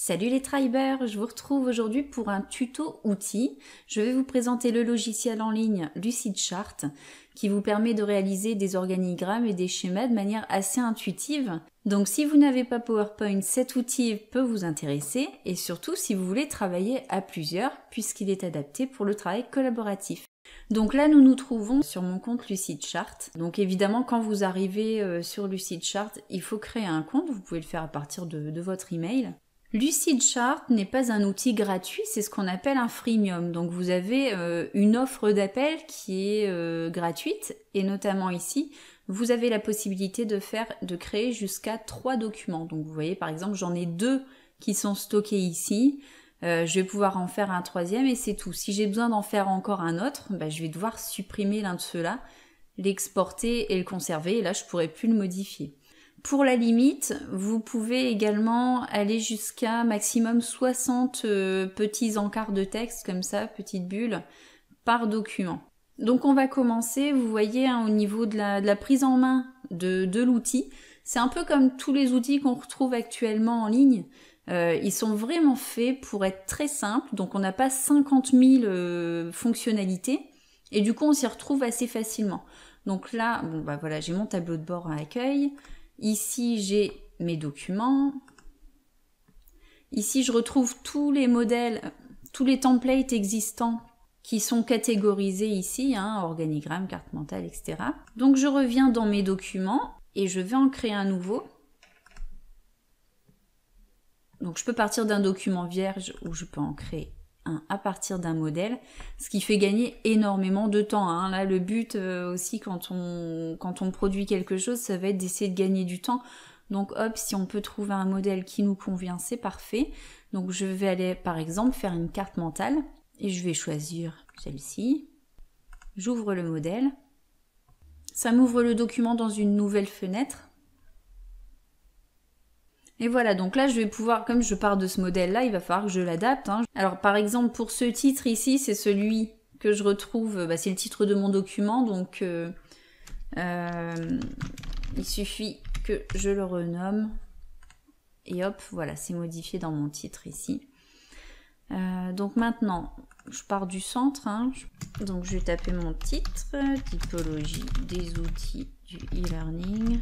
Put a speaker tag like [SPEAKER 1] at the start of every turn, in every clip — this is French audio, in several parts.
[SPEAKER 1] Salut les Tribers, je vous retrouve aujourd'hui pour un tuto outil. Je vais vous présenter le logiciel en ligne Lucidchart qui vous permet de réaliser des organigrammes et des schémas de manière assez intuitive. Donc si vous n'avez pas PowerPoint, cet outil peut vous intéresser et surtout si vous voulez travailler à plusieurs puisqu'il est adapté pour le travail collaboratif. Donc là, nous nous trouvons sur mon compte Lucidchart. Donc évidemment, quand vous arrivez sur Lucidchart, il faut créer un compte. Vous pouvez le faire à partir de votre email. Lucidchart n'est pas un outil gratuit, c'est ce qu'on appelle un freemium. Donc vous avez une offre d'appel qui est gratuite et notamment ici, vous avez la possibilité de créer jusqu'à 3 documents. Donc vous voyez par exemple, j'en ai 2 qui sont stockés ici. Je vais pouvoir en faire un 3e et c'est tout. Si j'ai besoin d'en faire encore un autre, je vais devoir supprimer l'un de ceux-là, l'exporter et le conserver et là je pourrai plus le modifier. Pour la limite, vous pouvez également aller jusqu'à maximum 60 petits encarts de texte, comme ça, petites bulles, par document. Donc on va commencer, vous voyez, au niveau de la prise en main de l'outil. C'est un peu comme tous les outils qu'on retrouve actuellement en ligne. Ils sont vraiment faits pour être très simples, donc on n'a pas 50 000 fonctionnalités, et du coup on s'y retrouve assez facilement. Donc là, voilà, j'ai mon tableau de bord à accueil. Ici, j'ai mes documents. Ici, je retrouve tous les modèles, tous les templates existants qui sont catégorisés ici, organigramme, carte mentale, etc. Donc, je reviens dans mes documents et je vais en créer un nouveau. Donc, je peux partir d'un document vierge ou je peux en créer un à partir d'un modèle, ce qui fait gagner énormément de temps. Là, le but aussi quand on produit quelque chose, ça va être d'essayer de gagner du temps. Donc hop, si on peut trouver un modèle qui nous convient, c'est parfait. Donc je vais aller par exemple faire une carte mentale et je vais choisir celle-ci. J'ouvre le modèle. Ça m'ouvre le document dans une nouvelle fenêtre. Et voilà, donc là je vais pouvoir, comme je pars de ce modèle-là, il va falloir que je l'adapte. Alors par exemple pour ce titre ici, c'est celui que je retrouve, c'est le titre de mon document, donc il suffit que je le renomme. Et hop, voilà, c'est modifié dans mon titre ici. Donc maintenant, je pars du centre. Donc je vais taper mon titre, typologie des outils du e-learning.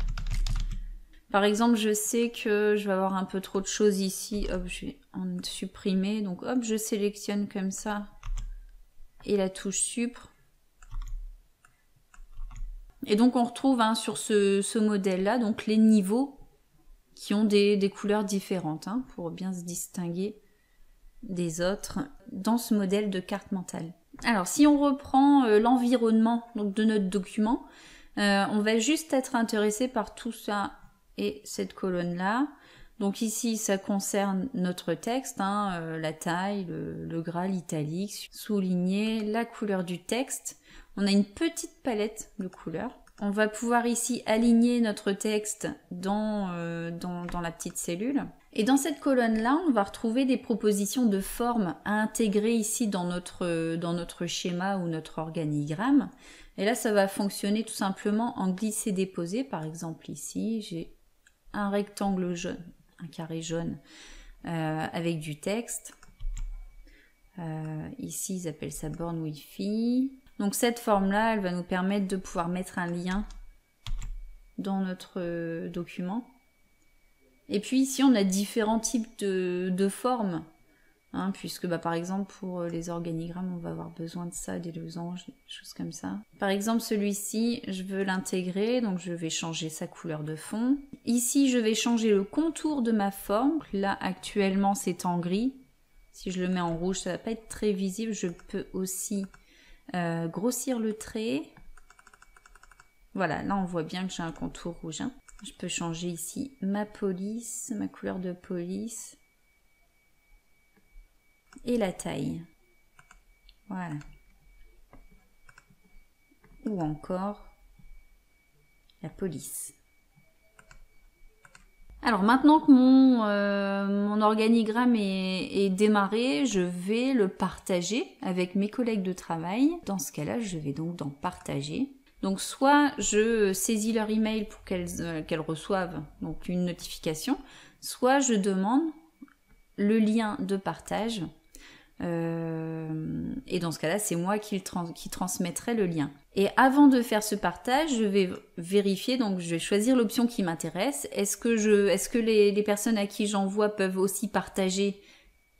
[SPEAKER 1] Par exemple, je sais que je vais avoir un peu trop de choses ici. Hop, je vais en supprimer. Donc hop, je sélectionne comme ça. Et la touche Supr. Et donc on retrouve sur ce modèle-là, donc les niveaux qui ont des couleurs différentes, pour bien se distinguer des autres dans ce modèle de carte mentale. Alors si on reprend l'environnement de notre document, on va juste être intéressé par tout ça et cette colonne-là. Donc ici, ça concerne notre texte, la taille, le gras, l'italique, souligner la couleur du texte. On a une petite palette de couleurs. On va pouvoir ici aligner notre texte dans la petite cellule. Et dans cette colonne-là, on va retrouver des propositions de formes à intégrer ici dans notre schéma ou notre organigramme. Et là, ça va fonctionner tout simplement en glisser-déposer. Par exemple, ici, j'ai un rectangle jaune, un carré jaune avec du texte. Ici, ils appellent ça borne Wi-Fi. Donc cette forme-là, elle va nous permettre de pouvoir mettre un lien dans notre document. Et puis ici, on a différents types de formes, puisque par exemple pour les organigrammes, on va avoir besoin de ça, des losanges, des choses comme ça. Par exemple, celui-ci, je veux l'intégrer, donc je vais changer sa couleur de fond. Ici, je vais changer le contour de ma forme. Là, actuellement, c'est en gris. Si je le mets en rouge, ça va pas être très visible. Je peux aussi grossir le trait. Voilà, là on voit bien que j'ai un contour rouge. Je peux changer ici ma police, ma couleur de police et la taille. Voilà. Ou encore la police. Alors maintenant que mon organigramme est démarré, je vais le partager avec mes collègues de travail. Dans ce cas-là, je vais donc dans partager. Donc soit je saisis leur email pour qu'elles reçoivent donc une notification, soit je demande le lien de partage. Et dans ce cas-là, c'est moi qui transmettrai le lien. Et avant de faire ce partage, je vais vérifier, donc je vais choisir l'option qui m'intéresse. Est-ce que les personnes à qui j'envoie peuvent aussi partager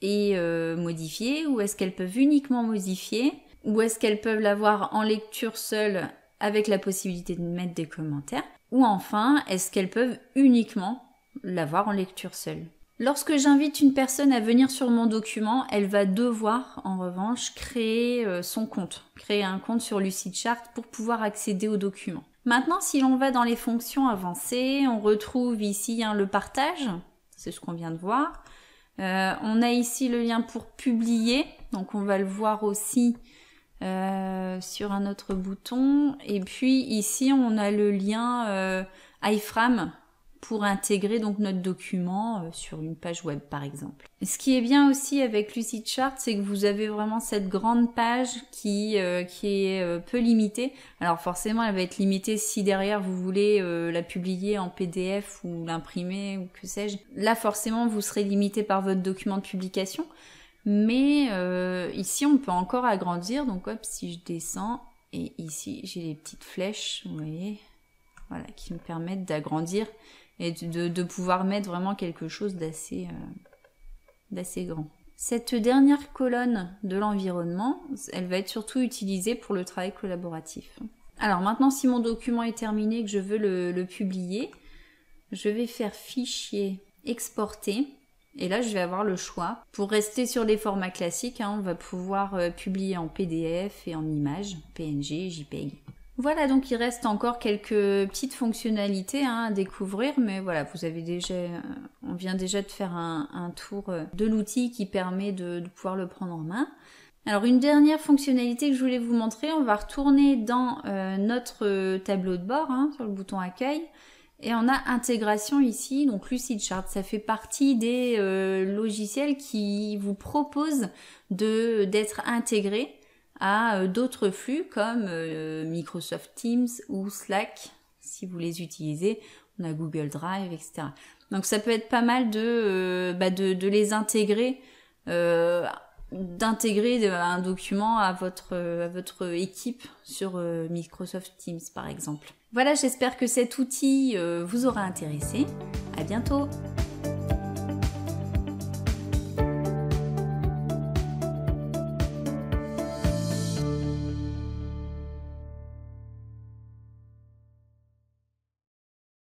[SPEAKER 1] et modifier, ou est-ce qu'elles peuvent uniquement modifier, ou est-ce qu'elles peuvent l'avoir en lecture seule avec la possibilité de mettre des commentaires, ou enfin, est-ce qu'elles peuvent uniquement l'avoir en lecture seule. Lorsque j'invite une personne à venir sur mon document, elle va devoir, en revanche, créer son compte, créer un compte sur Lucidchart pour pouvoir accéder au document. Maintenant, si l'on va dans les fonctions avancées, on retrouve ici le partage, c'est ce qu'on vient de voir. On a ici le lien pour publier, donc on va le voir aussi sur un autre bouton. Et puis ici, on a le lien iframe pour intégrer donc notre document sur une page web par exemple. Ce qui est bien aussi avec Lucidchart, c'est que vous avez vraiment cette grande page qui est peu limitée. Alors forcément, elle va être limitée si derrière vous voulez la publier en PDF ou l'imprimer ou que sais-je. Là forcément, vous serez limité par votre document de publication. Mais ici, on peut encore agrandir. Donc hop, si je descends, et ici j'ai les petites flèches, vous voyez, voilà, qui me permettent d'agrandir et de pouvoir mettre vraiment quelque chose d'assez grand. Cette dernière colonne de l'environnement, elle va être surtout utilisée pour le travail collaboratif. Alors maintenant, si mon document est terminé et que je veux le publier, je vais faire fichier, exporter. Et là, je vais avoir le choix. Pour rester sur les formats classiques, on va pouvoir publier en PDF et en images, PNG, JPEG. Voilà, donc il reste encore quelques petites fonctionnalités à découvrir, mais voilà, vous avez on vient déjà de faire un tour de l'outil qui permet de pouvoir le prendre en main. Alors une dernière fonctionnalité que je voulais vous montrer, on va retourner dans notre tableau de bord, sur le bouton accueil, et on a intégration ici, donc Lucidchart, ça fait partie des logiciels qui vous proposent d'être intégrés à d'autres flux comme Microsoft Teams ou Slack, si vous les utilisez. On a Google Drive, etc. Donc ça peut être pas mal de les intégrer, d'intégrer un document à votre équipe sur Microsoft Teams par exemple. Voilà, j'espère que cet outil vous aura intéressé. À bientôt!